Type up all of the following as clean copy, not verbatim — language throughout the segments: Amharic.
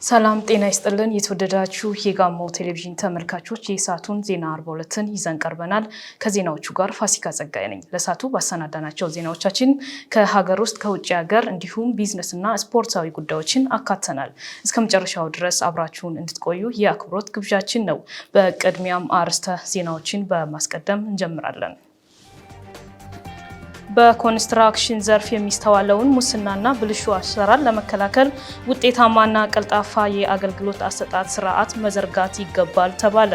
ሰላም ጤና ይስጥልን የተወደዳችሁ የጋሞ ቴሌቪዥን ተመልካቾች የሰዓቱን ዜና 42ን ይዘን ቀርበናል። ከዜናዎቹ ጋር ፋሲካ ጸጋይ ነኝ። ለሰዓቱ ባሰናዳናቸው ዜናዎቻችን ከሀገር ውስጥ ከውጭ ሀገር እንዲሁም ቢዝነስና ስፖርታዊ ጉዳዮችን አካተናል። እስከ መጨረሻው ድረስ አብራችሁን እንድትቆዩ የአክብሮት ግብዣችን ነው። በቅድሚያም አርዕስተ ዜናዎችን በማስቀደም እንጀምራለን። በኮንስትራክሽን ዘርፍ የሚስተዋለውን ሙስናና ብልሹ አሰራር ለመከላከል ውጤታማና ቀልጣፋ የአገልግሎት አሰጣጥ ስርዓት መዘርጋት ይገባል ተባለ።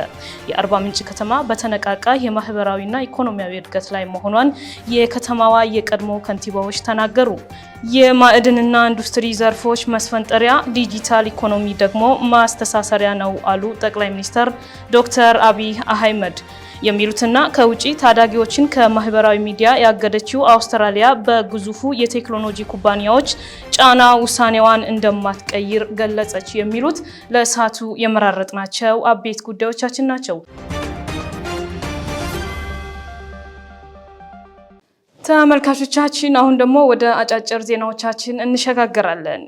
የአርባ ምንጭ ከተማ በተነቃቃ የማህበራዊና ኢኮኖሚያዊ እድገት ላይ መሆኗን የከተማዋ የቀድሞ ከንቲባዎች ተናገሩ። የማዕድንና ኢንዱስትሪ ዘርፎች መስፈንጠሪያ፣ ዲጂታል ኢኮኖሚ ደግሞ ማስተሳሰሪያ ነው አሉ ጠቅላይ ሚኒስትር ዶክተር አብይ አህመድ። የሚሉትና ከውጪ ታዳጊዎችን ከማህበራዊ ሚዲያ ያገደችው አውስትራሊያ በግዙፉ የቴክኖሎጂ ኩባንያዎች ጫና ውሳኔዋን እንደማትቀይር ገለጸች። የሚሉት ለሰዓቱ የመራረጥናቸው አበይት ጉዳዮቻችን ናቸው። ተመልካቾቻችን አሁን ደግሞ ወደ አጫጭር ዜናዎቻችን እንሸጋገራለን።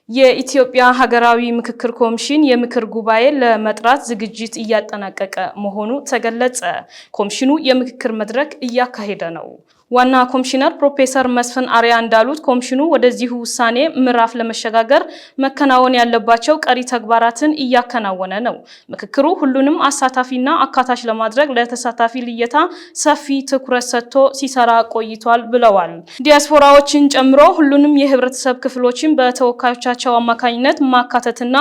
የኢትዮጵያ ሀገራዊ ምክክር ኮሚሽን የምክር ጉባኤ ለመጥራት ዝግጅት እያጠናቀቀ መሆኑ ተገለጸ። ኮሚሽኑ የምክክር መድረክ እያካሄደ ነው። ዋና ኮሚሽነር ፕሮፌሰር መስፍን አርአያ እንዳሉት ኮሚሽኑ ወደዚሁ ውሳኔ ምዕራፍ ለመሸጋገር መከናወን ያለባቸው ቀሪ ተግባራትን እያከናወነ ነው። ምክክሩ ሁሉንም አሳታፊና አካታች ለማድረግ ለተሳታፊ ልየታ ሰፊ ትኩረት ሰጥቶ ሲሰራ ቆይቷል ብለዋል። ዲያስፖራዎችን ጨምሮ ሁሉንም የህብረተሰብ ክፍሎችን በተወካዮቻቸው አማካኝነት ማካተትና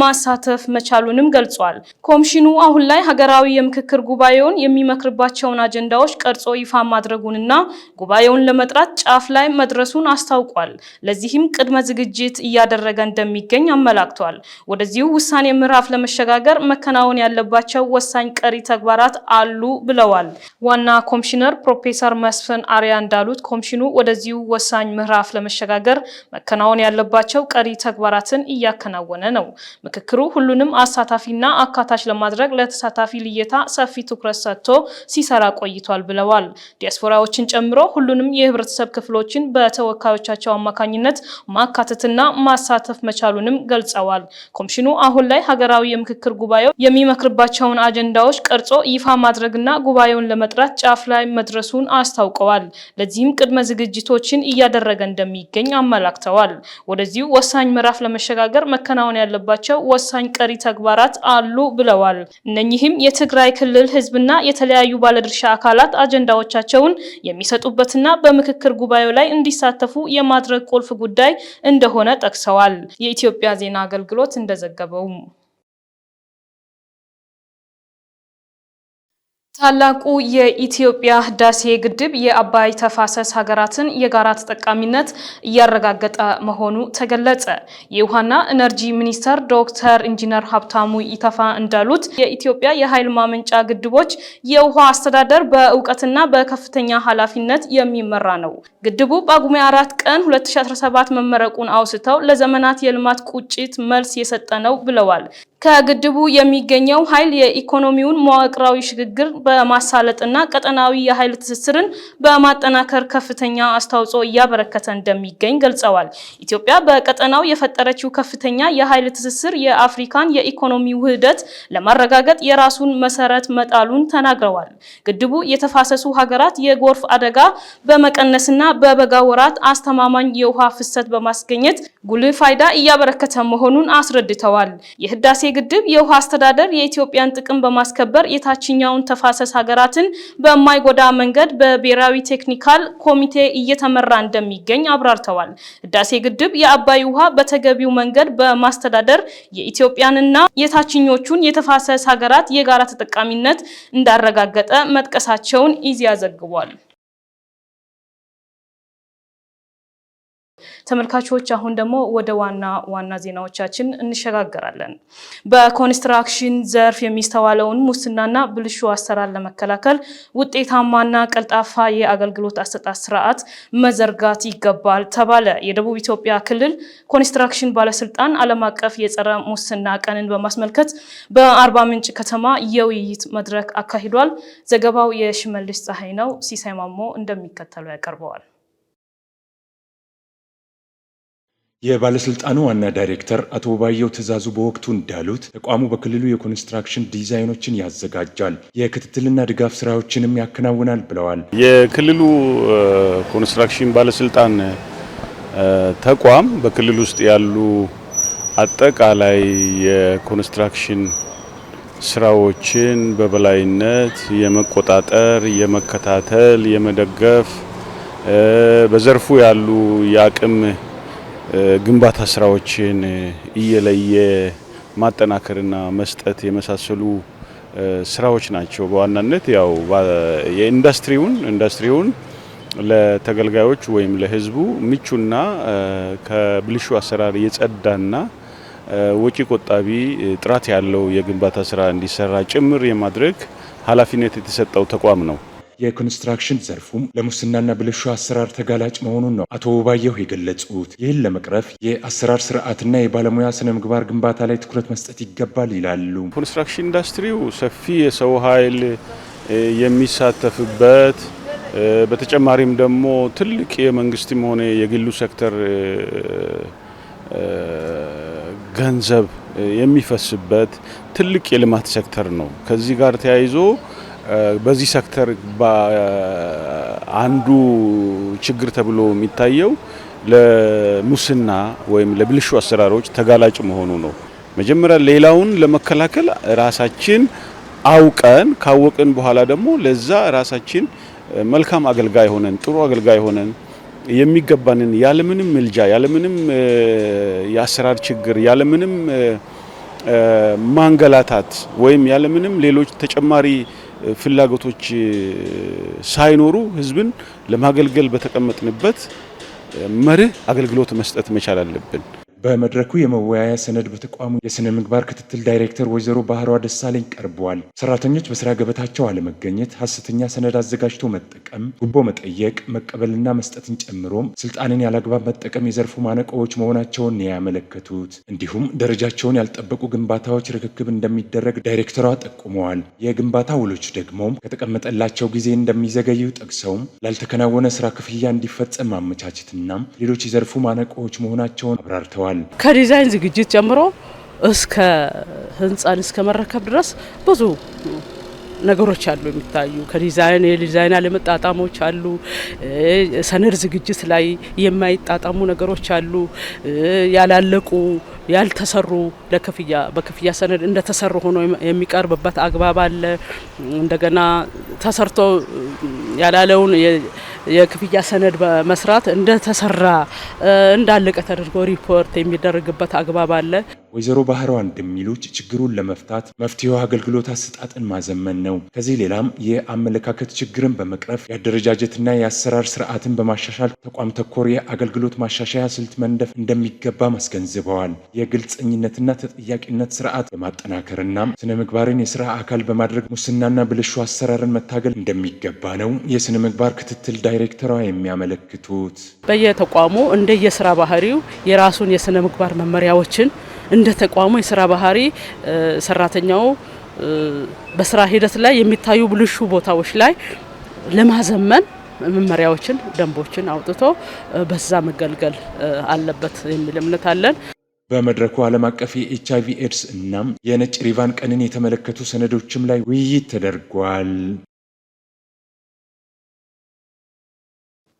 ማሳተፍ መቻሉንም ገልጿል። ኮሚሽኑ አሁን ላይ ሀገራዊ የምክክር ጉባኤውን የሚመክርባቸውን አጀንዳዎች ቀርጾ ይፋ ማድረጉንና ጉባኤውን ለመጥራት ጫፍ ላይ መድረሱን አስታውቋል። ለዚህም ቅድመ ዝግጅት እያደረገ እንደሚገኝ አመላክቷል። ወደዚሁ ውሳኔ ምዕራፍ ለመሸጋገር መከናወን ያለባቸው ወሳኝ ቀሪ ተግባራት አሉ ብለዋል። ዋና ኮሚሽነር ፕሮፌሰር መስፍን አርአያ እንዳሉት ኮሚሽኑ ወደዚሁ ወሳኝ ምዕራፍ ለመሸጋገር መከናወን ያለባቸው ቀሪ ተግባራትን እያከናወነ ነው። ምክክሩ ሁሉንም አሳታፊና አካታች ለማድረግ ለተሳታፊ ልየታ ሰፊ ትኩረት ሰጥቶ ሲሰራ ቆይቷል ብለዋል። ዲያስፖራዎችን ጨምሮ ሁሉንም የህብረተሰብ ክፍሎችን በተወካዮቻቸው አማካኝነት ማካተትና ማሳተፍ መቻሉንም ገልጸዋል። ኮሚሽኑ አሁን ላይ ሀገራዊ የምክክር ጉባኤው የሚመክርባቸውን አጀንዳዎች ቀርጾ ይፋ ማድረግና ጉባኤውን ለመጥራት ጫፍ ላይ መድረሱን አስታውቀዋል። ለዚህም ቅድመ ዝግጅቶችን እያደረገ እንደሚገኝ አመላክተዋል። ወደዚሁ ወሳኝ ምዕራፍ ለመሸጋገር መከናወን ያለባቸው ወሳኝ ቀሪ ተግባራት አሉ ብለዋል። እነኚህም የትግራይ ክልል ህዝብና የተለያዩ ባለድርሻ አካላት አጀንዳዎቻቸውን የሚሰጡበትና በምክክር ጉባኤው ላይ እንዲሳተፉ የማድረግ ቁልፍ ጉዳይ እንደሆነ ጠቅሰዋል። የኢትዮጵያ ዜና አገልግሎት እንደዘገበው ታላቁ የኢትዮጵያ ህዳሴ ግድብ የአባይ ተፋሰስ ሀገራትን የጋራ ተጠቃሚነት እያረጋገጠ መሆኑ ተገለጸ። የውሃና ኢነርጂ ሚኒስተር ዶክተር ኢንጂነር ሀብታሙ ኢተፋ እንዳሉት የኢትዮጵያ የኃይል ማመንጫ ግድቦች የውሃ አስተዳደር በእውቀትና በከፍተኛ ኃላፊነት የሚመራ ነው። ግድቡ ጳጉሜ 4 ቀን 2017 መመረቁን አውስተው ለዘመናት የልማት ቁጭት መልስ የሰጠ ነው ብለዋል። ከግድቡ የሚገኘው ኃይል የኢኮኖሚውን መዋቅራዊ ሽግግር በማሳለጥና ቀጠናዊ የኃይል ትስስርን በማጠናከር ከፍተኛ አስተዋጽኦ እያበረከተ እንደሚገኝ ገልጸዋል። ኢትዮጵያ በቀጠናው የፈጠረችው ከፍተኛ የኃይል ትስስር የአፍሪካን የኢኮኖሚ ውህደት ለማረጋገጥ የራሱን መሰረት መጣሉን ተናግረዋል። ግድቡ የተፋሰሱ ሀገራት የጎርፍ አደጋ በመቀነስና በበጋ ወራት አስተማማኝ የውሃ ፍሰት በማስገኘት ጉልህ ፋይዳ እያበረከተ መሆኑን አስረድተዋል። የህዳሴ ግድብ የውሃ አስተዳደር የኢትዮጵያን ጥቅም በማስከበር የታችኛውን ተፋሰስ ሀገራትን በማይጎዳ መንገድ በብሔራዊ ቴክኒካል ኮሚቴ እየተመራ እንደሚገኝ አብራርተዋል። ህዳሴ ግድብ የአባይ ውሃ በተገቢው መንገድ በማስተዳደር የኢትዮጵያንና የታችኞቹን የተፋሰስ ሀገራት የጋራ ተጠቃሚነት እንዳረጋገጠ መጥቀሳቸውን ኢዜአ ዘግቧል። ተመልካቾች አሁን ደግሞ ወደ ዋና ዜናዎቻችን እንሸጋገራለን። በኮንስትራክሽን ዘርፍ የሚስተዋለውን ሙስናና ብልሹ አሰራር ለመከላከል ውጤታማና ቀልጣፋ የአገልግሎት አሰጣጥ ስርዓት መዘርጋት ይገባል ተባለ። የደቡብ ኢትዮጵያ ክልል ኮንስትራክሽን ባለስልጣን ዓለም አቀፍ የጸረ ሙስና ቀንን በማስመልከት በአርባ ምንጭ ከተማ የውይይት መድረክ አካሂዷል። ዘገባው የሽመልስ ፀሐይ ነው። ሲሳይ ማሞ እንደሚከተለው ያቀርበዋል። የባለስልጣኑ ዋና ዳይሬክተር አቶ ባየው ትእዛዙ በወቅቱ እንዳሉት ተቋሙ በክልሉ የኮንስትራክሽን ዲዛይኖችን ያዘጋጃል፣ የክትትልና ድጋፍ ስራዎችንም ያከናውናል ብለዋል። የክልሉ ኮንስትራክሽን ባለስልጣን ተቋም በክልል ውስጥ ያሉ አጠቃላይ የኮንስትራክሽን ስራዎችን በበላይነት የመቆጣጠር፣ የመከታተል፣ የመደገፍ በዘርፉ ያሉ የአቅም ግንባታ ስራዎችን እየለየ ማጠናከርና መስጠት የመሳሰሉ ስራዎች ናቸው። በዋናነት ያው ኢንዱስትሪውን ለተገልጋዮች ወይም ለህዝቡ ምቹና ከብልሹ አሰራር የጸዳና ወጪ ቆጣቢ ጥራት ያለው የግንባታ ስራ እንዲሰራ ጭምር የማድረግ ኃላፊነት የተሰጠው ተቋም ነው። የኮንስትራክሽን ዘርፉም ለሙስናና ብልሹ አሰራር ተጋላጭ መሆኑን ነው አቶ ባየው የገለጹት። ይህን ለመቅረፍ የአሰራር ስርዓትና የባለሙያ ስነ ምግባር ግንባታ ላይ ትኩረት መስጠት ይገባል ይላሉ። ኮንስትራክሽን ኢንዱስትሪው ሰፊ የሰው ኃይል የሚሳተፍበት በተጨማሪም ደግሞ ትልቅ የመንግስትም ሆነ የግሉ ሴክተር ገንዘብ የሚፈስበት ትልቅ የልማት ሴክተር ነው። ከዚህ ጋር ተያይዞ በዚህ ሴክተር አንዱ ችግር ተብሎ የሚታየው ለሙስና ወይም ለብልሹ አሰራሮች ተጋላጭ መሆኑ ነው። መጀመሪያ ሌላውን ለመከላከል ራሳችን ካወቅን በኋላ ደግሞ ለዛ ራሳችን መልካም አገልጋይ ሆነን ጥሩ አገልጋይ ሆነን የሚገባንን ያለምንም ምልጃ ያለምንም የአሰራር ችግር ያለምንም ማንገላታት ወይም ያለምንም ሌሎች ተጨማሪ ፍላጎቶች ሳይኖሩ ህዝብን ለማገልገል በተቀመጥንበት መርህ አገልግሎት መስጠት መቻል አለብን። በመድረኩ የመወያያ ሰነድ በተቋሙ የስነ ምግባር ክትትል ዳይሬክተር ወይዘሮ ባህሯ ደሳለኝ ቀርበዋል። ሰራተኞች በስራ ገበታቸው አለመገኘት፣ ሐሰተኛ ሰነድ አዘጋጅቶ መጠቀም፣ ጉቦ መጠየቅ፣ መቀበልና መስጠትን ጨምሮም ስልጣንን ያላግባብ መጠቀም የዘርፉ ማነቆዎች መሆናቸውን ያመለከቱት። እንዲሁም ደረጃቸውን ያልጠበቁ ግንባታዎች ርክክብ እንደሚደረግ ዳይሬክተሯ ጠቁመዋል። የግንባታ ውሎች ደግሞ ከተቀመጠላቸው ጊዜ እንደሚዘገዩ ጠቅሰውም ላልተከናወነ ስራ ክፍያ እንዲፈጸም ማመቻቸትና ሌሎች የዘርፉ ማነቆዎች መሆናቸውን አብራርተዋል። ከዲዛይን ዝግጅት ጀምሮ እስከ ህንጻን እስከ መረከብ ድረስ ብዙ ነገሮች አሉ የሚታዩ የዲዛይን አለመጣጣሞች አሉ። ሰነድ ዝግጅት ላይ የማይጣጣሙ ነገሮች አሉ። ያላለቁ ያልተሰሩ በክፍያ ሰነድ እንደተሰሩ ሆኖ የሚቀርብበት አግባብ አለ። እንደገና ተሰርቶ ያላለውን የክፍያ ሰነድ በመስራት እንደተሰራ እንዳለቀ ተደርጎ ሪፖርት የሚደረግበት አግባብ አለ። ወይዘሮ ባህሯ እንደሚሉት ችግሩን ለመፍታት መፍትሄው አገልግሎት አሰጣጥን ማዘመን ነው። ከዚህ ሌላም የአመለካከት ችግርን በመቅረፍ የአደረጃጀትና የአሰራር ስርዓትን በማሻሻል ተቋም ተኮር የአገልግሎት ማሻሻያ ስልት መንደፍ እንደሚገባ አስገንዝበዋል። የግልጸኝነትና ተጠያቂነት ስርዓት በማጠናከርና ስነ ምግባርን የስራ አካል በማድረግ ሙስናና ብልሹ አሰራርን መታገል እንደሚገባ ነው የስነ ምግባር ክትትል ዳይሬክተሯ የሚያመለክቱት። በየተቋሙ እንደየስራ ባህሪው የራሱን የስነ ምግባር መመሪያዎችን እንደ ተቋሙ የስራ ባህሪ ሰራተኛው በስራ ሂደት ላይ የሚታዩ ብልሹ ቦታዎች ላይ ለማዘመን መመሪያዎችን፣ ደንቦችን አውጥቶ በዛ መገልገል አለበት የሚል እምነት አለን። በመድረኩ ዓለም አቀፍ የኤችአይቪ ኤድስ እናም የነጭ ሪቫን ቀንን የተመለከቱ ሰነዶችም ላይ ውይይት ተደርጓል።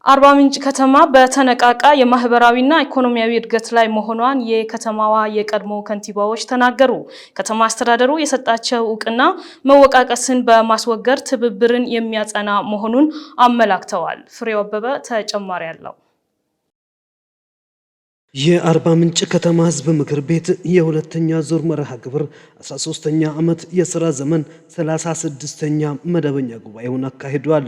አርባ ምንጭ ከተማ በተነቃቃ የማህበራዊና ኢኮኖሚያዊ እድገት ላይ መሆኗን የከተማዋ የቀድሞ ከንቲባዎች ተናገሩ። ከተማ አስተዳደሩ የሰጣቸው እውቅና መወቃቀስን በማስወገድ ትብብርን የሚያጸና መሆኑን አመላክተዋል። ፍሬው አበበ ተጨማሪ አለው። የአርባ ምንጭ ከተማ ህዝብ ምክር ቤት የሁለተኛ ዙር መርሃ ግብር 13ኛ ዓመት የሥራ ዘመን 36ኛ መደበኛ ጉባኤውን አካሂዷል።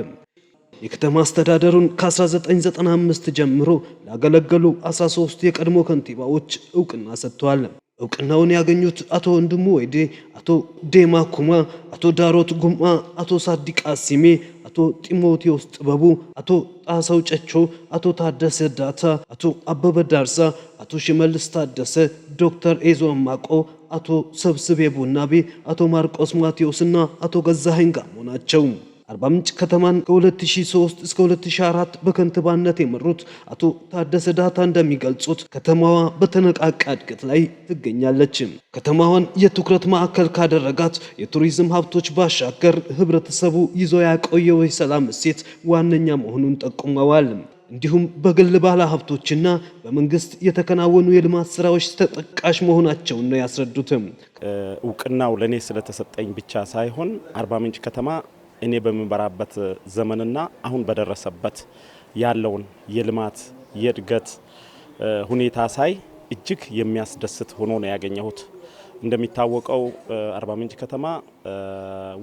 የከተማ አስተዳደሩን ከ1995 ጀምሮ ላገለገሉ 13 የቀድሞ ከንቲባዎች እውቅና ሰጥቷል። እውቅናውን ያገኙት አቶ ወንድሙ ወይዴ፣ አቶ ዴማ ኩማ፣ አቶ ዳሮት ጉማ፣ አቶ ሳዲቅ አሲሜ፣ አቶ ጢሞቴዎስ ጥበቡ፣ አቶ ጣሰው ጨቾ፣ አቶ ታደሰ ዳታ፣ አቶ አበበ ዳርሳ፣ አቶ ሽመልስ ታደሰ፣ ዶክተር ኤዞ አማቆ፣ አቶ ሰብስቤ ቡናቤ፣ አቶ ማርቆስ ማቴዎስና አቶ ገዛኸኝ ጋሞ ናቸው። አርባ ምንጭ ከተማን ከ2003 እስከ 2004 በከንቲባነት የመሩት አቶ ታደሰ ዳታ እንደሚገልጹት ከተማዋ በተነቃቃ እድገት ላይ ትገኛለች። ከተማዋን የትኩረት ማዕከል ካደረጋት የቱሪዝም ሀብቶች ባሻገር ህብረተሰቡ ይዞ ያቆየው የሰላም እሴት ዋነኛ መሆኑን ጠቁመዋል። እንዲሁም በግል ባለ ሀብቶችና በመንግስት የተከናወኑ የልማት ስራዎች ተጠቃሽ መሆናቸውን ነው ያስረዱትም። እውቅናው ለኔ ስለተሰጠኝ ብቻ ሳይሆን አርባ ምንጭ ከተማ እኔ በምንበራበት ዘመንና አሁን በደረሰበት ያለውን የልማት የእድገት ሁኔታ ሳይ እጅግ የሚያስደስት ሆኖ ነው ያገኘሁት። እንደሚታወቀው አርባ ምንጭ ከተማ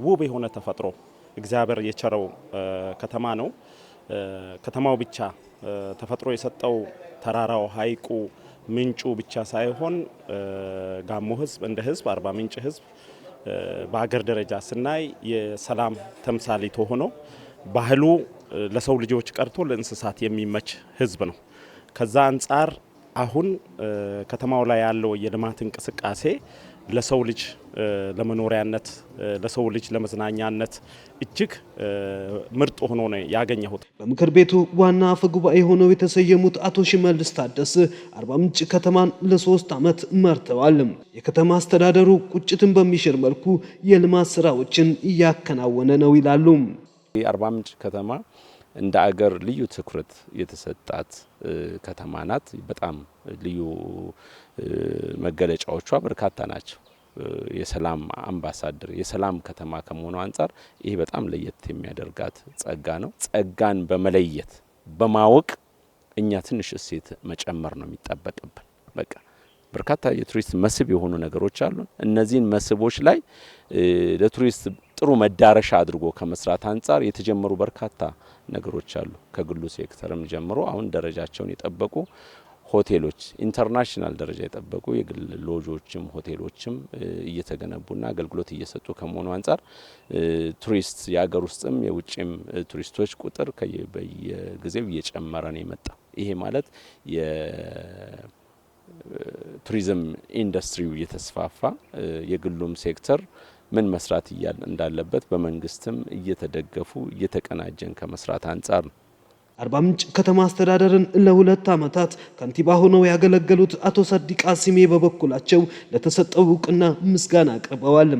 ውብ የሆነ ተፈጥሮ እግዚአብሔር የቸረው ከተማ ነው። ከተማው ብቻ ተፈጥሮ የሰጠው ተራራው፣ ሐይቁ፣ ምንጩ ብቻ ሳይሆን ጋሞ ህዝብ እንደ ህዝብ አርባ ምንጭ ህዝብ በሀገር ደረጃ ስናይ የሰላም ተምሳሌት ሆኖ ባህሉ ለሰው ልጆች ቀርቶ ለእንስሳት የሚመች ህዝብ ነው። ከዛ አንጻር አሁን ከተማው ላይ ያለው የልማት እንቅስቃሴ ለሰው ልጅ ለመኖሪያነት ለሰው ልጅ ለመዝናኛነት እጅግ ምርጥ ሆኖ ነው ያገኘሁት። በምክር ቤቱ ዋና አፈ ጉባኤ ሆነው የተሰየሙት አቶ ሽመልስ ታደሰ አርባ ምንጭ ከተማን ለ3 ዓመት መርተዋል። የከተማ አስተዳደሩ ቁጭትን በሚሽር መልኩ የልማት ስራዎችን እያከናወነ ነው ይላሉ። አርባ ምንጭ ከተማ እንደ አገር ልዩ ትኩረት የተሰጣት ከተማ ናት። በጣም ልዩ መገለጫዎቿ በርካታ ናቸው። የሰላም አምባሳደር የሰላም ከተማ ከመሆኑ አንጻር ይሄ በጣም ለየት የሚያደርጋት ጸጋ ነው። ጸጋን በመለየት በማወቅ እኛ ትንሽ እሴት መጨመር ነው የሚጠበቅብን። በቃ በርካታ የቱሪስት መስህብ የሆኑ ነገሮች አሉ። እነዚህን መስህቦች ላይ ለቱሪስት ጥሩ መዳረሻ አድርጎ ከመስራት አንጻር የተጀመሩ በርካታ ነገሮች አሉ። ከግሉ ሴክተርም ጀምሮ አሁን ደረጃቸውን የጠበቁ ሆቴሎች ኢንተርናሽናል ደረጃ የጠበቁ የግል ሎጆችም ሆቴሎችም እየተገነቡና አገልግሎት እየሰጡ ከመሆኑ አንጻር ቱሪስት የሀገር ውስጥም የውጭም ቱሪስቶች ቁጥር በየጊዜው እየጨመረ ነው የመጣው። ይሄ ማለት የቱሪዝም ኢንዱስትሪው እየተስፋፋ የግሉም ሴክተር ምን መስራት እንዳለበት በመንግስትም እየተደገፉ እየተቀናጀን ከመስራት አንጻር ነው። አርባ ምንጭ ከተማ አስተዳደርን ለ2 ዓመታት ከንቲባ ሆነው ያገለገሉት አቶ ሰዲቅ አሲሜ በበኩላቸው ለተሰጠው እውቅና ምስጋና አቅርበዋል።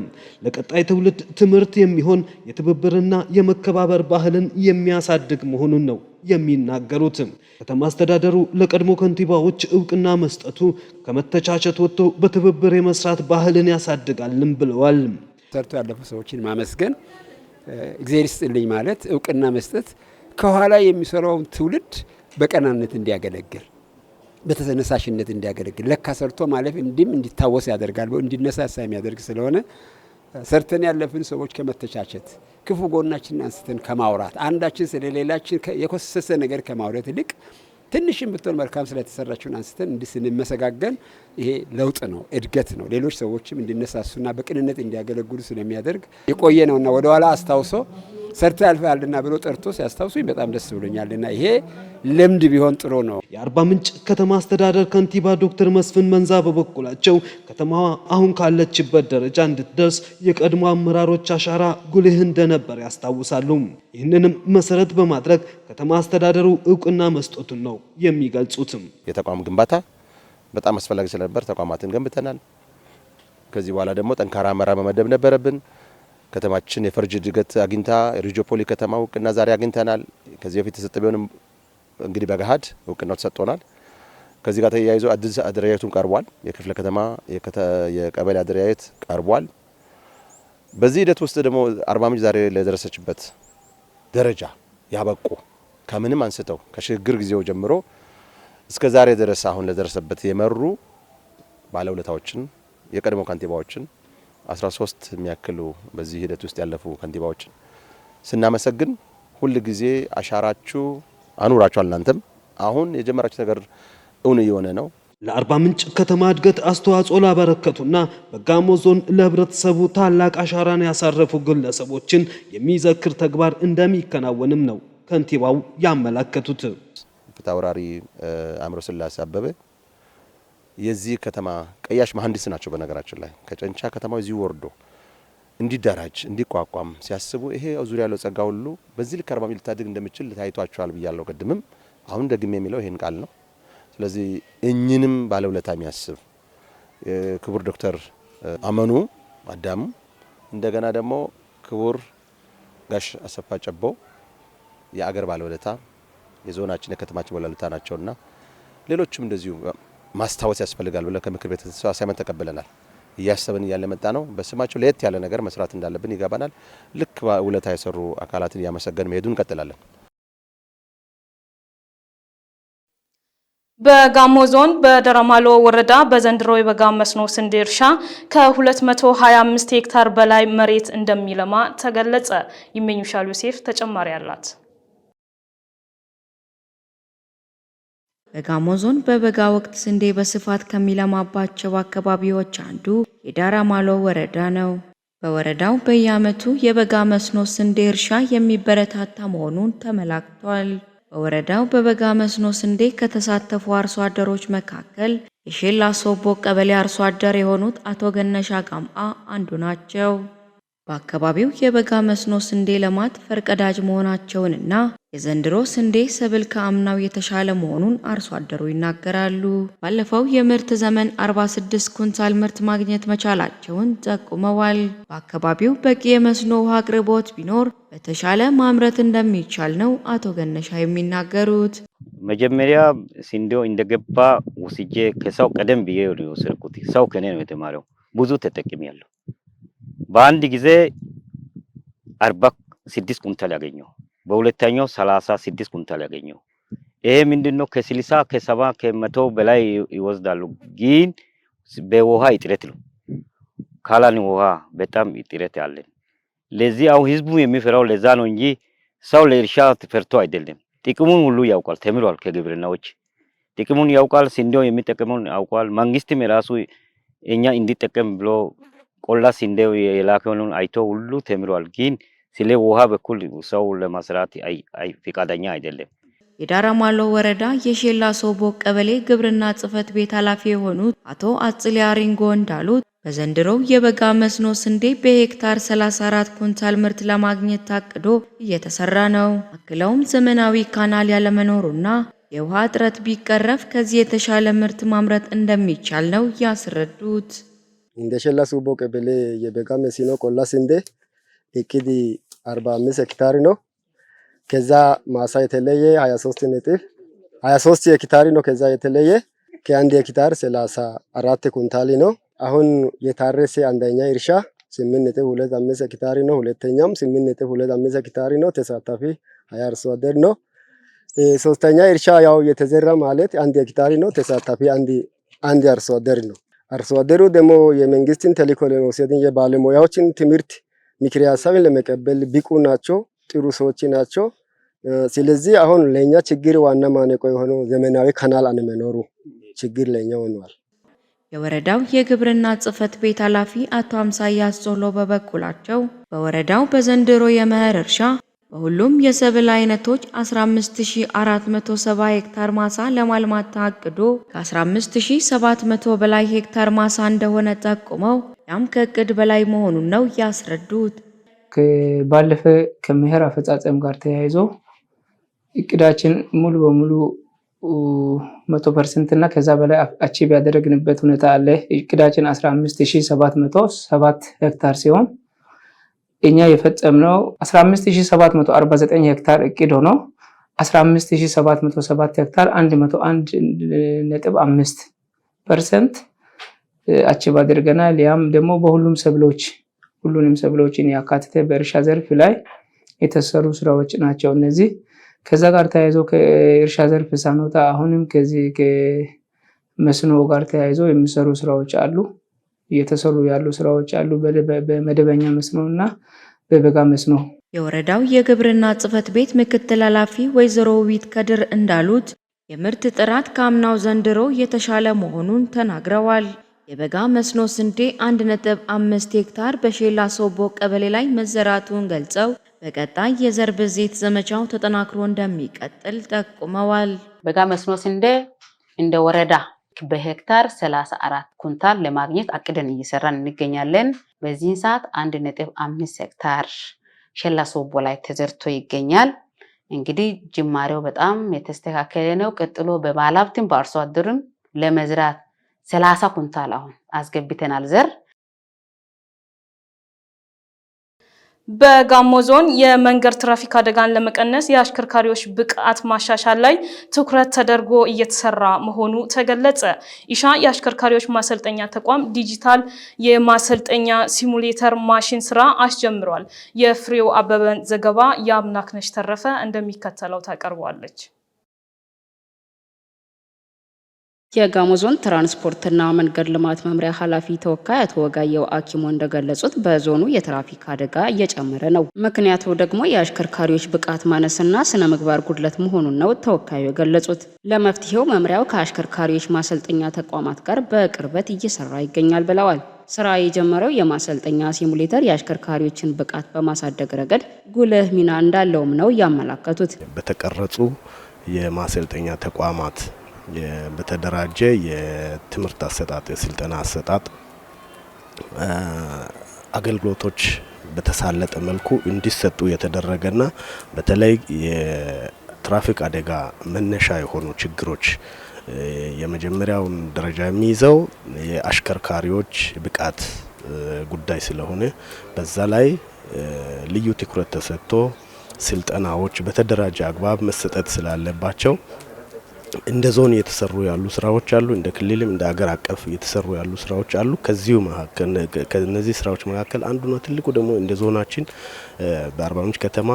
ለቀጣይ ትውልድ ትምህርት የሚሆን የትብብርና የመከባበር ባህልን የሚያሳድግ መሆኑን ነው የሚናገሩት። ከተማ አስተዳደሩ ለቀድሞ ከንቲባዎች እውቅና መስጠቱ ከመተቻቸት ወጥቶ በትብብር የመስራት ባህልን ያሳድጋልም ብለዋል። ሰርቶ ያለፉ ሰዎችን ማመስገን፣ እግዚአብሔር ይስጥልኝ ማለት፣ እውቅና መስጠት ከኋላ የሚሰራውን ትውልድ በቀናነት እንዲያገለግል በተነሳሽነት እንዲያገለግል ለካ ሰርቶ ማለፍ እንዲታወስ ያደርጋል፣ እንዲነሳሳ የሚያደርግ ስለሆነ ሰርተን ያለፍን ሰዎች ከመተቻቸት ክፉ ጎናችንን አንስተን ከማውራት አንዳችን ስለሌላችን የኮሰሰ ነገር ከማውራት ይልቅ ትንሽም ብትሆን መልካም ስለተሰራችውን አንስተን እንድንመሰጋገን ይሄ ለውጥ ነው፣ እድገት ነው። ሌሎች ሰዎችም እንዲነሳሱና በቅንነት እንዲያገለግሉ ስለሚያደርግ የቆየ ነውና ወደ ኋላ አስታውሶ ሰርተ ያልፋልና ብሎ ጠርቶ ሲያስታውሱኝ በጣም ደስ ብሎኛልና ይሄ ልምድ ቢሆን ጥሩ ነው። የአርባ ምንጭ ከተማ አስተዳደር ከንቲባ ዶክተር መስፍን መንዛ በበኩላቸው ከተማዋ አሁን ካለችበት ደረጃ እንድትደርስ የቀድሞ አመራሮች አሻራ ጉልህ እንደነበር ያስታውሳሉ። ይህንንም መሰረት በማድረግ ከተማ አስተዳደሩ እውቅና መስጠቱን ነው የሚገልጹትም። የተቋም ግንባታ በጣም አስፈላጊ ስለነበር ተቋማትን ገንብተናል። ከዚህ በኋላ ደግሞ ጠንካራ አመራር መመደብ ነበረብን። ከተማችን የፈርጅ እድገት አግኝታ ሪጂዮፖሊ ከተማ እውቅና ዛሬ አግኝተናል። ከዚህ በፊት ተሰጠ ቢሆንም እንግዲህ በገሃድ እውቅናው ተሰጥቶናል። ከዚህ ጋር ተያይዞ አዲስ አደረጃጀቱን ቀርቧል። የክፍለ ከተማ የቀበሌ አደረጃጀት ቀርቧል። በዚህ ሂደት ውስጥ ደግሞ አርባ ምንጭ ዛሬ ለደረሰችበት ደረጃ ያበቁ ከምንም አንስተው ከሽግግር ጊዜው ጀምሮ እስከ ዛሬ ድረስ አሁን ለደረሰበት የመሩ ባለውለታዎችን የቀድሞ ከንቲባዎችን 13 የሚያክሉ በዚህ ሂደት ውስጥ ያለፉ ከንቲባዎችን ስናመሰግን ሁል ጊዜ አሻራችሁ አኑራችኋል። እናንተም አሁን የጀመራችሁ ነገር እውን እየሆነ ነው። ለአርባ ምንጭ ከተማ እድገት አስተዋጽኦ ላበረከቱና በጋሞ ዞን ለህብረተሰቡ ታላቅ አሻራን ያሳረፉ ግለሰቦችን የሚዘክር ተግባር እንደሚከናወንም ነው ከንቲባው ያመለከቱት። ፊታውራሪ አእምሮ ስላሴ አበበ የዚህ ከተማ ቀያሽ መሐንዲስ ናቸው። በነገራችን ላይ ከጨንቻ ከተማው እዚህ ወርዶ እንዲደራጅ እንዲቋቋም ሲያስቡ ይሄ ዙሪያ ያለው ጸጋ ሁሉ በዚህ ልክ 40 ሚሊዮን ልታድግ እንደምችል ታይቷቸዋል ብያለሁ ቀድምም አሁን ደግሜ የሚለው ይሄን ቃል ነው። ስለዚህ እኝንም ባለውለታ የሚያስብ ክቡር ዶክተር አመኑ አዳሙ እንደገና ደግሞ ክቡር ጋሽ አሰፋ ጨቦ የአገር ባለውለታ የዞናችን የከተማችን ባለውለታ ናቸውና ሌሎችም እንደዚሁ ማስታወስ ያስፈልጋል ብለን ከምክር ቤት አሳይመንት ተቀበለናል። እያሰብን ያለ መጣ ነው። በስማቸው ለየት ያለ ነገር መስራት እንዳለብን ይገባናል። ልክ ውለታ የሰሩ አካላትን እያመሰገን መሄዱን እንቀጥላለን። በጋሞ ዞን በደራማሎ ወረዳ በዘንድሮ የበጋ መስኖ ስንዴ እርሻ ከ225 ሄክታር በላይ መሬት እንደሚለማ ተገለጸ። ይመኙሻል ዮሴፍ ተጨማሪ አላት። በጋሞ ዞን በበጋ ወቅት ስንዴ በስፋት ከሚለማባቸው አካባቢዎች አንዱ የደራማሎ ወረዳ ነው። በወረዳው በየዓመቱ የበጋ መስኖ ስንዴ እርሻ የሚበረታታ መሆኑን ተመላክቷል። በወረዳው በበጋ መስኖ ስንዴ ከተሳተፉ አርሶ አደሮች መካከል የሼላ ሶቦ ቀበሌ አርሶ አደር የሆኑት አቶ ገነሻ ጋምአ አንዱ ናቸው። በአካባቢው የበጋ መስኖ ስንዴ ልማት ፈርቀዳጅ መሆናቸውንና የዘንድሮ ስንዴ ሰብል ከአምናው የተሻለ መሆኑን አርሶ አደሩ ይናገራሉ። ባለፈው የምርት ዘመን 46 ኩንታል ምርት ማግኘት መቻላቸውን ጠቁመዋል። በአካባቢው በቂ የመስኖ ውሃ አቅርቦት ቢኖር በተሻለ ማምረት እንደሚቻል ነው አቶ ገነሻ የሚናገሩት። መጀመሪያ ስንዴው እንደገባ ወስጄ ከሰው ቀደም ብዬ ነው የወሰድኩት። ሰው ከኔ ነው የተማረው። ብዙ ተጠቅሜያለሁ። በአንድ ጊዜ 46 ኩንታል ያገኘው፣ በሁለተኛው 36 ኩንታል ያገኘው። ይሄ ምንድነው ከ60 ከ70 ከ100 በላይ ይወስዳሉ። ግን በውሃ እጥረት ነው። ካላን ውሃ በጣም እጥረት ያለን። ለዚህ አሁን ህዝቡ የሚፈራው ለዛ ነው እንጂ ሰው ለእርሻ ተፈርቶ አይደለም። ጥቅሙን ሁሉ ያውቃል፣ ተምሯል። ከግብርናዎች ጥቅሙን ያውቃል። ስንዴው የሚጠቅመውን ያውቃል። መንግስትም የራሱ እኛ እንዲጠቀም ብሎ ቆላ ስንዴው የላከውን አይቶ ሁሉ ተምሯል። ግን ስለ ውሃ በኩል ሰው ለማስራት ፈቃደኛ አይደለም። የደራማሎ ወረዳ የሼላ ሶቦ ቀበሌ ግብርና ጽሕፈት ቤት ኃላፊ የሆኑት አቶ አጽሊያ ሪንጎ እንዳሉት በዘንድሮው የበጋ መስኖ ስንዴ በሄክታር 34 ኩንታል ምርት ለማግኘት ታቅዶ እየተሰራ ነው። አክለውም ዘመናዊ ካናል ያለመኖሩና የውሃ እጥረት ቢቀረፍ ከዚህ የተሻለ ምርት ማምረት እንደሚቻል ነው ያስረዱት። እንደ ሼላ ሶቦ ቀበሌ የበጋ መስኖ ቆላ ስንዴ እቅድ 45 ሄክታር ነው። ከዛ ማሳ የተለየ 23 ሄክታር ነው። ከዛ የተለየ ከአንድ ሄክታር 34 ኩንታል ነው። አሁን የታረሰ አንደኛ እርሻ 8.25 ሄክታር ነው። ሁለተኛም 8.25 ሄክታር ነው። ተሳታፊ 20 አርሶ አደር ነው። ሶስተኛ እርሻ ያው የተዘራ ማለት አንድ ሄክታር ነው። ተሳታፊ አንድ አርሶ አደር ነው። አርሶ አደሩ ደግሞ የመንግስትን ተልዕኮ ለመውሰድ የባለሙያዎችን ትምህርት ምክር ሀሳብን ለመቀበል ብቁ ናቸው፣ ጥሩ ሰዎች ናቸው። ስለዚህ አሁን ለኛ ችግር ዋና ማነቆ የሆነው ዘመናዊ ካናል አለመኖሩ ችግር ለኛ ሆኗል። የወረዳው የግብርና ጽሕፈት ቤት ኃላፊ አቶ አምሳያ ጾሎ በበኩላቸው በወረዳው በዘንድሮ የመኸር እርሻ በሁሉም የሰብል አይነቶች 15470 ሄክታር ማሳ ለማልማት ታቅዶ ከ15700 በላይ ሄክታር ማሳ እንደሆነ ጠቁመው ያም ከእቅድ በላይ መሆኑን ነው ያስረዱት። ባለፈ ከመኸር አፈጻጸም ጋር ተያይዞ እቅዳችን ሙሉ በሙሉ 100% እና ከዛ በላይ አቺቭ ያደረግንበት ሁኔታ አለ። እቅዳችን 15707 ሄክታር ሲሆን እኛ የፈጸምነው 15749 ሄክታር እቅድ ሆኖ 15707 ሄክታር 101.5% አቺቭ አድርገናል። ያም ደግሞ በሁሉም ሰብሎች ሁሉንም ሰብሎችን ያካተተ በእርሻ ዘርፍ ላይ የተሰሩ ስራዎች ናቸው እነዚህ። ከዛ ጋር ተያይዞ ከእርሻ ዘርፍ ሳንወጣ አሁንም ከዚህ ከመስኖ ጋር ተያይዞ የሚሰሩ ስራዎች አሉ፣ እየተሰሩ ያሉ ስራዎች አሉ በመደበኛ መስኖና በበጋ መስኖ። የወረዳው የግብርና ጽሕፈት ቤት ምክትል ኃላፊ ወይዘሮ ውቢት ከድር እንዳሉት የምርት ጥራት ከአምናው ዘንድሮ የተሻለ መሆኑን ተናግረዋል። የበጋ መስኖ ስንዴ 1.5 ሄክታር በሼላ ሶቦ ቀበሌ ላይ መዘራቱን ገልጸው በቀጣይ የዘር ብዜት ዘመቻው ተጠናክሮ እንደሚቀጥል ጠቁመዋል። በጋ መስኖ ስንዴ እንደ ወረዳ በሄክታር 34 ኩንታል ለማግኘት አቅደን እየሰራን እንገኛለን። በዚህ ሰዓት 1.5 ሄክታር ሸላ ሶቦ ላይ ተዘርቶ ይገኛል። እንግዲህ ጅማሬው በጣም የተስተካከለ ነው። ቀጥሎ በባለሀብትም በአርሶ አደርም ለመዝራት 30 ኩንታል አሁን አስገብተናል ዘር። በጋሞ ዞን የመንገድ ትራፊክ አደጋን ለመቀነስ የአሽከርካሪዎች ብቃት ማሻሻል ላይ ትኩረት ተደርጎ እየተሰራ መሆኑ ተገለጸ። ኢሻ የአሽከርካሪዎች ማሰልጠኛ ተቋም ዲጂታል የማሰልጠኛ ሲሙሌተር ማሽን ስራ አስጀምሯል። የፍሬው አበበን ዘገባ የአብናክነሽ ተረፈ እንደሚከተለው ታቀርባለች። የጋሞ ዞን ትራንስፖርትና መንገድ ልማት መምሪያ ኃላፊ ተወካይ አቶ ወጋየው አኪሞ እንደገለጹት በዞኑ የትራፊክ አደጋ እየጨመረ ነው። ምክንያቱ ደግሞ የአሽከርካሪዎች ብቃት ማነስና ስነ ምግባር ጉድለት መሆኑን ነው ተወካዩ የገለጹት። ለመፍትሄው መምሪያው ከአሽከርካሪዎች ማሰልጠኛ ተቋማት ጋር በቅርበት እየሰራ ይገኛል ብለዋል። ስራ የጀመረው የማሰልጠኛ ሲሙሌተር የአሽከርካሪዎችን ብቃት በማሳደግ ረገድ ጉልህ ሚና እንዳለውም ነው ያመላከቱት። በተቀረጹ የማሰልጠኛ ተቋማት በተደራጀ የትምህርት አሰጣጥ የስልጠና አሰጣጥ አገልግሎቶች በተሳለጠ መልኩ እንዲሰጡ የተደረገና በተለይ የትራፊክ አደጋ መነሻ የሆኑ ችግሮች የመጀመሪያውን ደረጃ የሚይዘው የአሽከርካሪዎች ብቃት ጉዳይ ስለሆነ በዛ ላይ ልዩ ትኩረት ተሰጥቶ ስልጠናዎች በተደራጀ አግባብ መሰጠት ስላለባቸው እንደ ዞን የተሰሩ ያሉ ስራዎች አሉ። እንደ ክልልም እንደ ሀገር አቀፍ የተሰሩ ያሉ ስራዎች አሉ። ከነዚህ ስራዎች መካከል አንዱና ትልቁ ደግሞ እንደ ዞናችን በአርባ ምንጭ ከተማ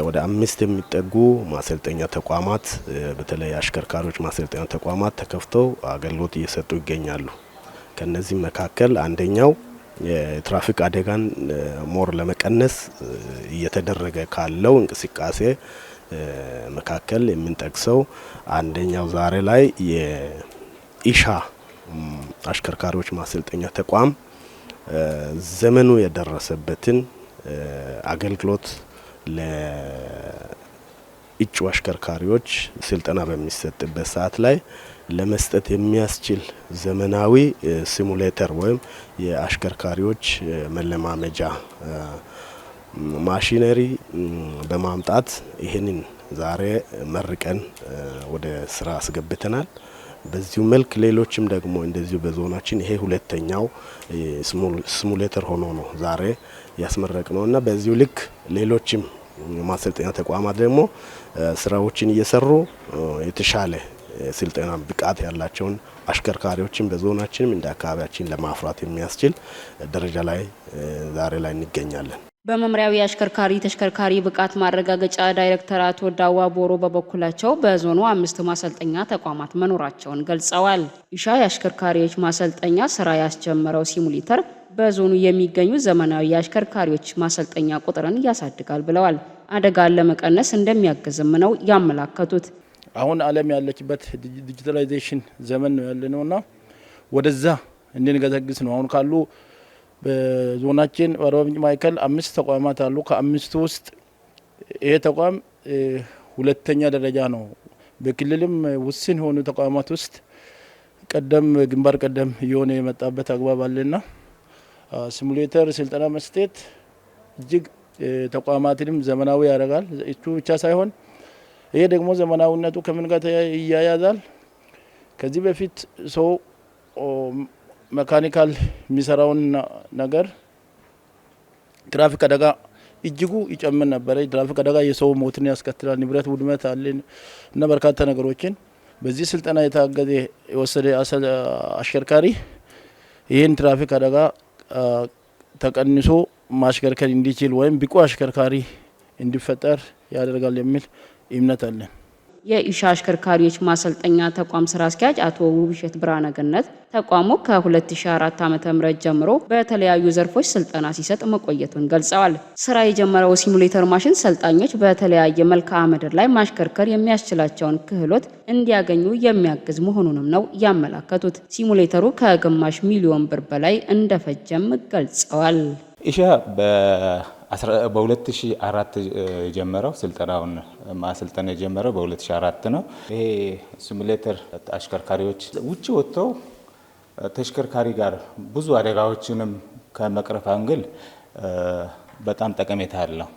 ወደ 5 የሚጠጉ ማሰልጠኛ ተቋማት በተለይ አሽከርካሪዎች ማሰልጠኛ ተቋማት ተከፍተው አገልግሎት እየሰጡ ይገኛሉ። ከነዚህ መካከል አንደኛው የትራፊክ አደጋን ሞር ለመቀነስ እየተደረገ ካለው እንቅስቃሴ መካከል የምንጠቅሰው አንደኛው ዛሬ ላይ የኢሻ አሽከርካሪዎች ማሰልጠኛ ተቋም ዘመኑ የደረሰበትን አገልግሎት ለእጩ አሽከርካሪዎች ስልጠና በሚሰጥበት ሰዓት ላይ ለመስጠት የሚያስችል ዘመናዊ ሲሙሌተር ወይም የአሽከርካሪዎች መለማመጃ ማሽነሪ በማምጣት ይሄንን ዛሬ መርቀን ወደ ስራ አስገብተናል። በዚሁ መልክ ሌሎችም ደግሞ እንደዚሁ በዞናችን ይሄ ሁለተኛው ሲሙሌተር ሆኖ ነው ዛሬ ያስመረቅነውና በዚሁ ልክ ሌሎችም ማሰልጠኛ ተቋማት ደግሞ ስራዎችን እየሰሩ የተሻለ ስልጠና ብቃት ያላቸውን አሽከርካሪዎችን በዞናችንም እንደ አካባቢያችን ለማፍራት የሚያስችል ደረጃ ላይ ዛሬ ላይ እንገኛለን። በመምሪያው የአሽከርካሪ ተሽከርካሪ ብቃት ማረጋገጫ ዳይሬክተር አቶ ዳዋ ቦሮ በበኩላቸው በዞኑ 5 ማሰልጠኛ ተቋማት መኖራቸውን ገልጸዋል። ኢሻ የአሽከርካሪዎች ማሰልጠኛ ስራ ያስጀመረው ሲሙሌተር በዞኑ የሚገኙ ዘመናዊ የአሽከርካሪዎች ማሰልጠኛ ቁጥርን ያሳድጋል ብለዋል። አደጋን ለመቀነስ እንደሚያግዝም ነው ያመላከቱት። አሁን ዓለም ያለችበት ዲጂታላይዜሽን ዘመን ነው ያለነውና ወደዛ እንድንገሰግስ ነው። አሁን ካሉ በዞናችን በአርባ ምንጭ ማዕከል 5 ተቋማት አሉ። ከ5 ውስጥ ይሄ ተቋም ሁለተኛ ደረጃ ነው። በክልልም ውስን የሆኑ ተቋማት ውስጥ ግንባር ቀደም እየሆነ የመጣበት አግባብ አለና ሲሙሌተር ስልጠና መስጠት እጅግ ተቋማትንም ዘመናዊ ያደርጋል። እሱ ብቻ ሳይሆን ይሄ ደግሞ ዘመናዊነቱ ከምን ጋር ይያያዛል? ከዚህ በፊት ሰው መካኒካል የሚሰራውን ነገር ትራፊክ አደጋ እጅጉ ይጨምር ነበር። ትራፊክ አደጋ የሰው ሞትን ያስከትላል፣ ንብረት ውድመት አለ እና በርካታ ነገሮችን በዚህ ስልጠና የታገዘ የወሰደ አሽከርካሪ ይህን ትራፊክ አደጋ ተቀንሶ ማሽከርከር እንዲችል ወይም ብቁ አሽከርካሪ እንዲፈጠር ያደርጋል የሚል እምነት አለን። የኢሻ አሽከርካሪዎች ማሰልጠኛ ተቋም ስራ አስኪያጅ አቶ ውብሸት ብርሃነገነት ተቋሙ ከ2004 ዓ.ም ጀምሮ በተለያዩ ዘርፎች ስልጠና ሲሰጥ መቆየቱን ገልጸዋል። ስራ የጀመረው ሲሙሌተር ማሽን ሰልጣኞች በተለያየ መልክዓ ምድር ላይ ማሽከርከር የሚያስችላቸውን ክህሎት እንዲያገኙ የሚያግዝ መሆኑንም ነው ያመላከቱት። ሲሙሌተሩ ከ1 ሚሊዮን ብር በላይ እንደፈጀም ገልጸዋል። ኢሻ በ2004 የጀመረው ስልጠናውን ማሰልጠን የጀመረው በ2004 ነው። ይሄ ሲሙሌተር አሽከርካሪዎች ውጭ ወጥተው ተሽከርካሪ ጋር ብዙ አደጋዎችንም ከመቅረፍ አንግል በጣም ጠቀሜታ አለው።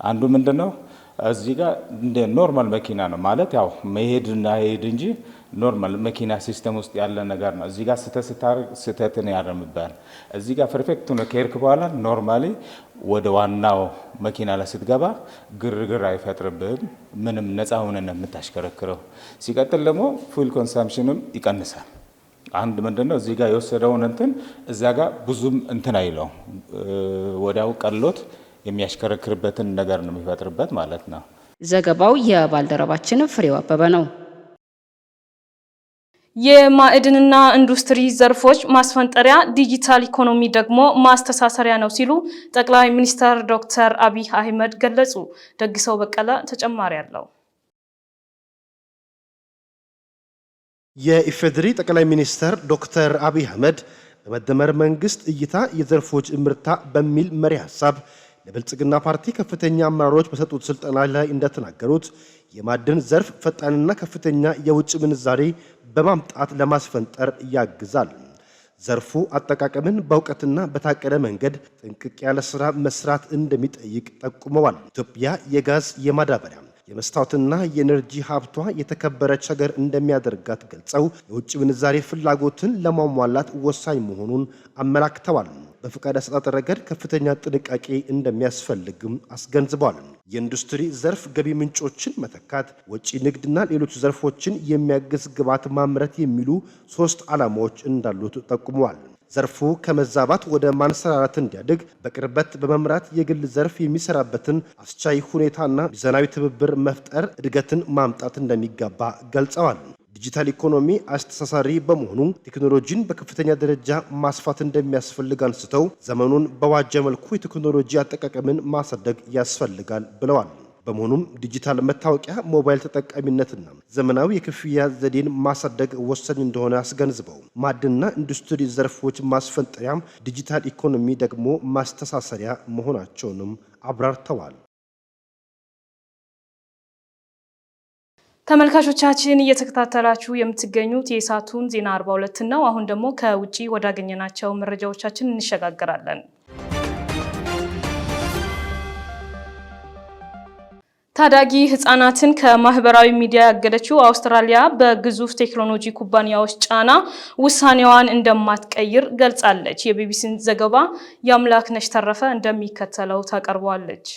አንዱ ምንድነው እዚህ ጋር እንደ ኖርማል መኪና ነው ማለት ያው መሄድና ሄድ እንጂ ኖርማል መኪና ሲስተም ውስጥ ያለ ነገር ነው። እዚህ ጋር ስተትን ያረምባል። እዚህ ጋር ፐርፌክት ነው ከሄድክ በኋላ ኖርማሊ ወደ ዋናው መኪና ላይ ስትገባ ግርግር አይፈጥርብህም። ምንም ነፃ ሆነን የምታሽከረክረው። ሲቀጥል ደግሞ ፉል ኮንሰምፕሽንም ይቀንሳል። አንድ ምንድነው እዚህ ጋር የወሰደውን እንትን እዛ ጋር ብዙም እንትን አይለው ወዲያው ቀሎት የሚያሽከረክርበትን ነገር ነው የሚፈጥርበት ማለት ነው። ዘገባው የባልደረባችን ፍሬው አበበ ነው። የማዕድንና ኢንዱስትሪ ዘርፎች ማስፈንጠሪያ ዲጂታል ኢኮኖሚ ደግሞ ማስተሳሰሪያ ነው ሲሉ ጠቅላይ ሚኒስትር ዶክተር አብይ አህመድ ገለጹ። ደግሰው በቀለ ተጨማሪ አለው። የኢፌዴሪ ጠቅላይ ሚኒስትር ዶክተር አብይ አህመድ በመደመር መንግስት እይታ የዘርፎች እምርታ በሚል መሪ ሐሳብ ለብልጽግና ፓርቲ ከፍተኛ አመራሮች በሰጡት ስልጠና ላይ እንደተናገሩት የማዕድን ዘርፍ ፈጣንና ከፍተኛ የውጭ ምንዛሬ በማምጣት ለማስፈንጠር ያግዛል። ዘርፉ አጠቃቀምን በእውቀትና በታቀደ መንገድ ጥንቅቅ ያለ ስራ መስራት እንደሚጠይቅ ጠቁመዋል። ኢትዮጵያ የጋዝ፣ የማዳበሪያ፣ የመስታወትና የኤነርጂ ሀብቷ የተከበረች ሀገር እንደሚያደርጋት ገልጸው የውጭ ምንዛሬ ፍላጎትን ለማሟላት ወሳኝ መሆኑን አመላክተዋል። በፍቃድ አሰጣጥ ረገድ ከፍተኛ ጥንቃቄ እንደሚያስፈልግም አስገንዝበዋል። የኢንዱስትሪ ዘርፍ ገቢ ምንጮችን መተካት፣ ወጪ ንግድና ሌሎች ዘርፎችን የሚያግዝ ግብዓት ማምረት የሚሉ 3 ዓላማዎች እንዳሉት ጠቁመዋል። ዘርፉ ከመዛባት ወደ ማንሰራራት እንዲያድግ በቅርበት በመምራት የግል ዘርፍ የሚሰራበትን አስቻይ ሁኔታና ሚዛናዊ ትብብር መፍጠር እድገትን ማምጣት እንደሚገባ ገልጸዋል። ዲጂታል ኢኮኖሚ አስተሳሳሪ በመሆኑ ቴክኖሎጂን በከፍተኛ ደረጃ ማስፋት እንደሚያስፈልግ አንስተው ዘመኑን በዋጀ መልኩ የቴክኖሎጂ አጠቃቀምን ማሳደግ ያስፈልጋል ብለዋል። በመሆኑም ዲጂታል መታወቂያ፣ ሞባይል ተጠቃሚነትና ዘመናዊ የክፍያ ዘዴን ማሳደግ ወሳኝ እንደሆነ አስገንዝበው ማዕድንና ኢንዱስትሪ ዘርፎች ማስፈንጠሪያም ዲጂታል ኢኮኖሚ ደግሞ ማስተሳሰሪያ መሆናቸውንም አብራርተዋል። ተመልካቾቻችን እየተከታተላችሁ የምትገኙት የሰዓቱን ዜና 42 ነው። አሁን ደግሞ ከውጪ ወዳገኘናቸው መረጃዎቻችን እንሸጋገራለን። ታዳጊ ህጻናትን ከማህበራዊ ሚዲያ ያገደችው አውስትራሊያ በግዙፍ ቴክኖሎጂ ኩባንያዎች ጫና ውሳኔዋን እንደማትቀይር ገልጻለች። የቢቢሲን ዘገባ የአምላክነሽ ተረፈ እንደሚከተለው ታቀርበዋለች።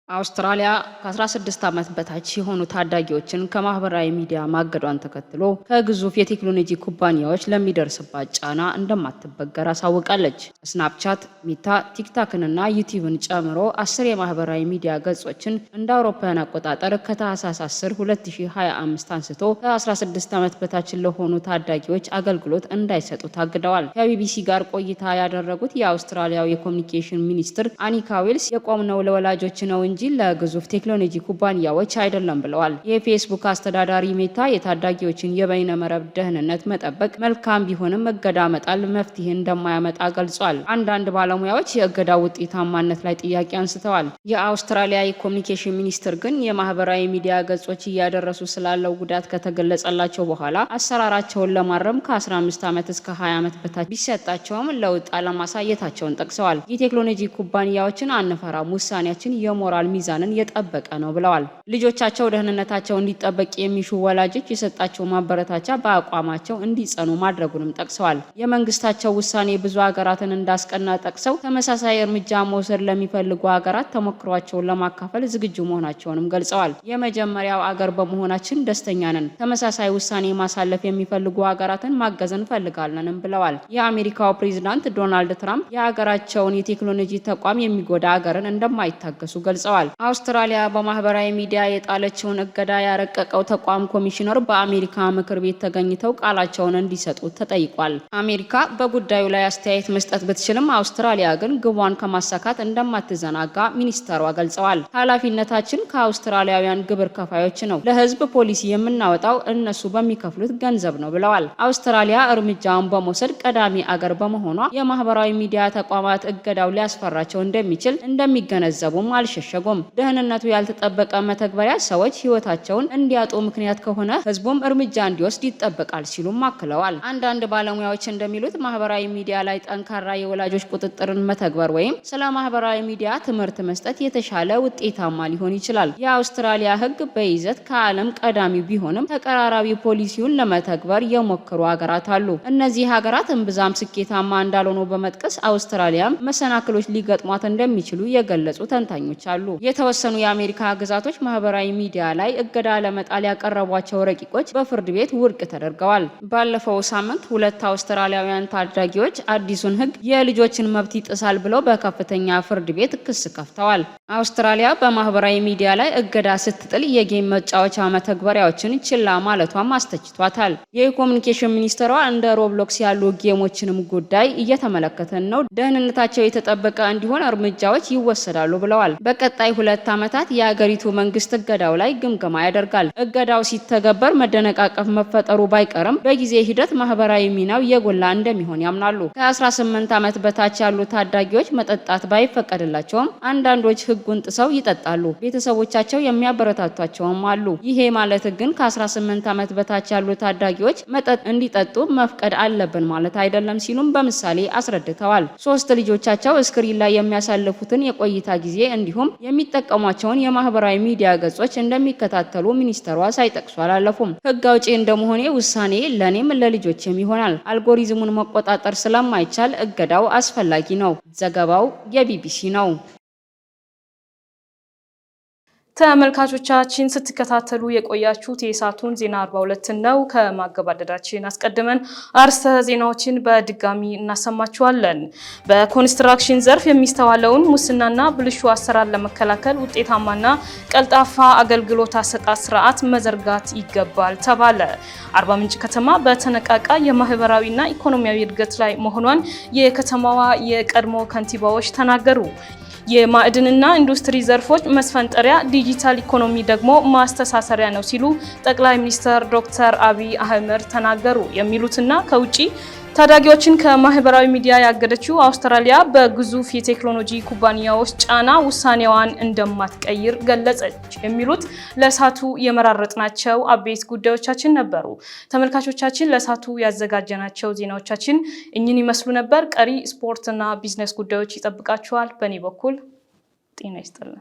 አውስትራሊያ ከ16 ዓመት በታች የሆኑ ታዳጊዎችን ከማህበራዊ ሚዲያ ማገዷን ተከትሎ ከግዙፍ የቴክኖሎጂ ኩባንያዎች ለሚደርስባት ጫና እንደማትበገር አሳውቃለች። ስናፕቻት፣ ሜታ፣ ቲክታክንና ዩቲዩብን ጨምሮ 10 የማህበራዊ ሚዲያ ገጾችን እንደ አውሮፓውያን አቆጣጠር ከታህሳስ 10 2025 አንስቶ ከ16 ዓመት በታች ለሆኑ ታዳጊዎች አገልግሎት እንዳይሰጡ ታግደዋል። ከቢቢሲ ጋር ቆይታ ያደረጉት የአውስትራሊያው የኮሚኒኬሽን ሚኒስትር አኒካ ዌልስ የቆምነው ለወላጆች ነው እንጂ ለግዙፍ ቴክኖሎጂ ኩባንያዎች አይደለም ብለዋል። የፌስቡክ አስተዳዳሪ ሜታ የታዳጊዎችን የበይነ መረብ ደህንነት መጠበቅ መልካም ቢሆንም እገዳ መጣል መፍትሄ እንደማያመጣ ገልጿል። አንዳንድ ባለሙያዎች የእገዳ ውጤታማነት ላይ ጥያቄ አንስተዋል። የአውስትራሊያ የኮሚኒኬሽን ሚኒስትር ግን የማህበራዊ ሚዲያ ገጾች እያደረሱ ስላለው ጉዳት ከተገለጸላቸው በኋላ አሰራራቸውን ለማረም ከ15 ዓመት እስከ 20 ዓመት በታች ቢሰጣቸውም ለውጥ አለማሳየታቸውን ጠቅሰዋል። የቴክኖሎጂ ኩባንያዎችን አንፈራም፣ ውሳኔያችን የሞራል ሚዛንን የጠበቀ ነው ብለዋል። ልጆቻቸው ደህንነታቸው እንዲጠበቅ የሚሹ ወላጆች የሰጣቸው ማበረታቻ በአቋማቸው እንዲጸኑ ማድረጉንም ጠቅሰዋል። የመንግስታቸው ውሳኔ ብዙ ሀገራትን እንዳስቀና ጠቅሰው ተመሳሳይ እርምጃ መውሰድ ለሚፈልጉ ሀገራት ተሞክሯቸውን ለማካፈል ዝግጁ መሆናቸውንም ገልጸዋል። የመጀመሪያው አገር በመሆናችን ደስተኛ ነን። ተመሳሳይ ውሳኔ ማሳለፍ የሚፈልጉ ሀገራትን ማገዝ እንፈልጋለንም ብለዋል። የአሜሪካው ፕሬዝዳንት ዶናልድ ትራምፕ የሀገራቸውን የቴክኖሎጂ ተቋም የሚጎዳ ሀገርን እንደማይታገሱ ገልጸዋል። ገልጸዋል። አውስትራሊያ በማህበራዊ ሚዲያ የጣለችውን እገዳ ያረቀቀው ተቋም ኮሚሽነር በአሜሪካ ምክር ቤት ተገኝተው ቃላቸውን እንዲሰጡ ተጠይቋል። አሜሪካ በጉዳዩ ላይ አስተያየት መስጠት ብትችልም አውስትራሊያ ግን ግቧን ከማሳካት እንደማትዘናጋ ሚኒስተሯ ገልጸዋል። ኃላፊነታችን ከአውስትራሊያውያን ግብር ከፋዮች ነው። ለህዝብ ፖሊሲ የምናወጣው እነሱ በሚከፍሉት ገንዘብ ነው ብለዋል። አውስትራሊያ እርምጃውን በመውሰድ ቀዳሚ አገር በመሆኗ የማህበራዊ ሚዲያ ተቋማት እገዳው ሊያስፈራቸው እንደሚችል እንደሚገነዘቡም አልሸሸጉም። ደህንነቱ ያልተጠበቀ መተግበሪያ ሰዎች ህይወታቸውን እንዲያጡ ምክንያት ከሆነ ህዝቡም እርምጃ እንዲወስድ ይጠበቃል ሲሉም አክለዋል። አንዳንድ ባለሙያዎች እንደሚሉት ማህበራዊ ሚዲያ ላይ ጠንካራ የወላጆች ቁጥጥርን መተግበር ወይም ስለ ማህበራዊ ሚዲያ ትምህርት መስጠት የተሻለ ውጤታማ ሊሆን ይችላል። የአውስትራሊያ ህግ በይዘት ከዓለም ቀዳሚ ቢሆንም ተቀራራቢ ፖሊሲውን ለመተግበር የሞከሩ ሀገራት አሉ። እነዚህ ሀገራት እምብዛም ስኬታማ እንዳልሆኑ በመጥቀስ አውስትራሊያም መሰናክሎች ሊገጥሟት እንደሚችሉ የገለጹ ተንታኞች አሉ። የተወሰኑ የአሜሪካ ግዛቶች ማህበራዊ ሚዲያ ላይ እገዳ ለመጣል ያቀረቧቸው ረቂቆች በፍርድ ቤት ውድቅ ተደርገዋል። ባለፈው ሳምንት 2 አውስትራሊያውያን ታዳጊዎች አዲሱን ህግ የልጆችን መብት ይጥሳል ብለው በከፍተኛ ፍርድ ቤት ክስ ከፍተዋል። አውስትራሊያ በማህበራዊ ሚዲያ ላይ እገዳ ስትጥል የጌም መጫወቻ መተግበሪያዎችን ችላ ማለቷም አስተችቷታል። የኮሙኒኬሽን ሚኒስትሯ እንደ ሮብሎክስ ያሉ ጌሞችንም ጉዳይ እየተመለከተን ነው፣ ደህንነታቸው የተጠበቀ እንዲሆን እርምጃዎች ይወሰዳሉ ብለዋል። በቀጣይ 2 ዓመታት የሀገሪቱ መንግስት እገዳው ላይ ግምገማ ያደርጋል። እገዳው ሲተገበር መደነቃቀፍ መፈጠሩ ባይቀርም በጊዜ ሂደት ማህበራዊ ሚናው የጎላ እንደሚሆን ያምናሉ። ከ18 ዓመት በታች ያሉ ታዳጊዎች መጠጣት ባይፈቀድላቸውም አንዳንዶች ህጉን ጥሰው ይጠጣሉ። ቤተሰቦቻቸው የሚያበረታቷቸውም አሉ። ይሄ ማለት ግን ከ18 ዓመት በታች ያሉ ታዳጊዎች መጠጥ እንዲጠጡ መፍቀድ አለብን ማለት አይደለም ሲሉም በምሳሌ አስረድተዋል። 3 ልጆቻቸው ስክሪን ላይ የሚያሳልፉትን የቆይታ ጊዜ እንዲሁም የሚጠቀሟቸውን የማህበራዊ ሚዲያ ገጾች እንደሚከታተሉ ሚኒስተሯ ሳይጠቅሱ አላለፉም። ህግ አውጪ እንደመሆኔ ውሳኔ ለኔም ለልጆችም ይሆናል። አልጎሪዝሙን መቆጣጠር ስለማይቻል እገዳው አስፈላጊ ነው። ዘገባው የቢቢሲ ነው። ተመልካቾቻችን ስትከታተሉ የቆያችሁት የሰዓቱን ዜና 42 ነው። ከማገባደዳችን አስቀድመን አርዕስተ ዜናዎችን በድጋሚ እናሰማችኋለን። በኮንስትራክሽን ዘርፍ የሚስተዋለውን ሙስናና ብልሹ አሰራር ለመከላከል ውጤታማና ቀልጣፋ አገልግሎት አሰጣጥ ስርዓት መዘርጋት ይገባል ተባለ። አርባ ምንጭ ከተማ በተነቃቃ የማህበራዊና ኢኮኖሚያዊ እድገት ላይ መሆኗን የከተማዋ የቀድሞ ከንቲባዎች ተናገሩ። የማዕድንና ኢንዱስትሪ ዘርፎች መስፈንጠሪያ፣ ዲጂታል ኢኮኖሚ ደግሞ ማስተሳሰሪያ ነው ሲሉ ጠቅላይ ሚኒስትር ዶክተር አብይ አህመድ ተናገሩ። የሚሉትና ከውጪ ታዳጊዎችን ከማህበራዊ ሚዲያ ያገደችው አውስትራሊያ በግዙፍ የቴክኖሎጂ ኩባንያዎች ጫና ውሳኔዋን እንደማትቀይር ገለጸች። የሚሉት ለሳቱ የመራረጥናቸው አበይት ጉዳዮቻችን ነበሩ። ተመልካቾቻችን ለሳቱ ያዘጋጀናቸው ዜናዎቻችን እኚህን ይመስሉ ነበር። ቀሪ ስፖርትና ቢዝነስ ጉዳዮች ይጠብቃችኋል። በእኔ በኩል ጤና ይስጥልን።